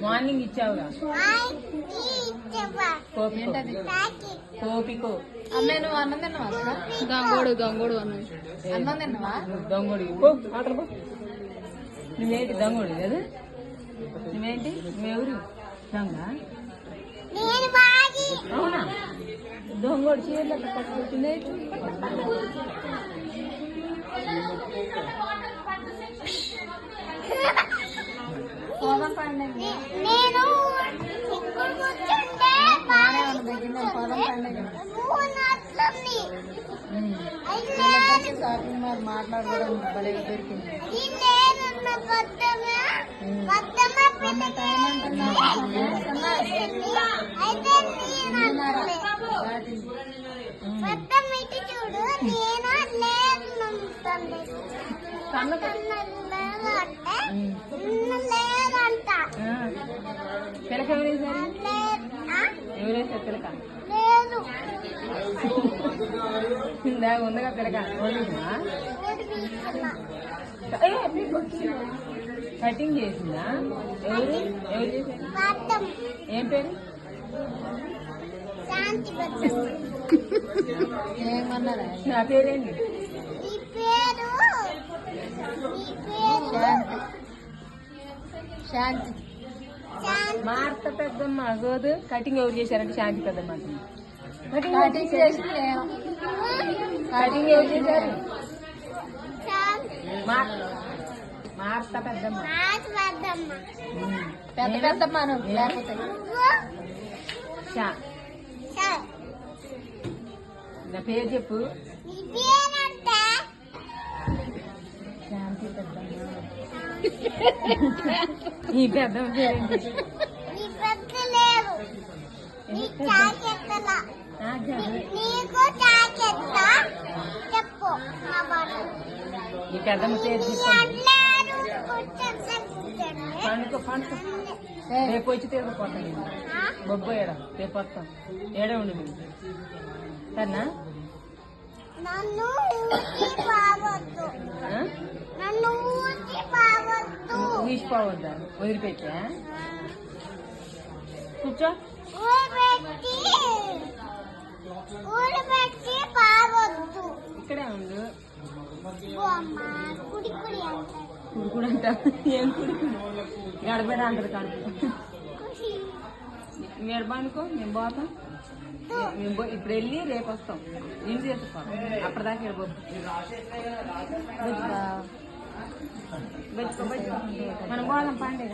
Morning ఇచ్చావురా కోపికో అమ్మే నువ్వు అన్నం తిన్నావా? గంగోడు అన్నం తిన్నావా? దొంగోడి మాటలు పో. నువ్వేంటి దొంగోడి కదా? నువ్వేంటి నువ్వెవరు దొంగ? అవునా? దొంగోడు చీరలు పట్టుకొచ్చిందే. పోదాం పండుగ షాపింగ్ మాల్ మాట్లాడుకోవడం భలే దొరికింది. పిలక ఎవరేసారు పిలక ఇందాక ఉందిగా పిలక కటింగ్ చేసిందా? ఎవరు చేశారు? ఏం పేరు? ఏమన్నారా? నా పేరేంటి? శాంతి. మార్త పెద్దమ్మ గోదు. కటింగ్ ఎవరు చేశారంటే శాంతి పెద్దమ్మ అంటుంది. కటింగ్ చేసి కటింగ్ ఎవరు చేశారు? మార్త పెద్దమ్మ. పెద్దమ్మ లేకపోతే నా పేరు చెప్పు. శాంతి పెద్దమ్మ. ఈ పెద్దమ్మ పేరేంటి? ఈ పెద్దమ్మ పేరు చెప్పండి. పండుకో రేపు వచ్చి తీరుకుపోతాను. బొబ్బు ఏడ రేపు వస్తాం. ఏడే ఉండు మీరు సరేనా? ఊసిపోవద్దా? వదిలిపెట్టా కూర్చో. ఇక్కడే ఉండు. కుడుకుడు అంట. ఏం కుడుకుడు? గడబెడ అంటారు కడుపు. మీరు పనుకో, మేము పోతాం. ఇప్పుడు వెళ్ళి రేపు వస్తాం. ఇంటి చేసుకోవాలి. అప్పటిదాకా ఇక్కడ బొచ్చు మనం పోదాం పండుగ.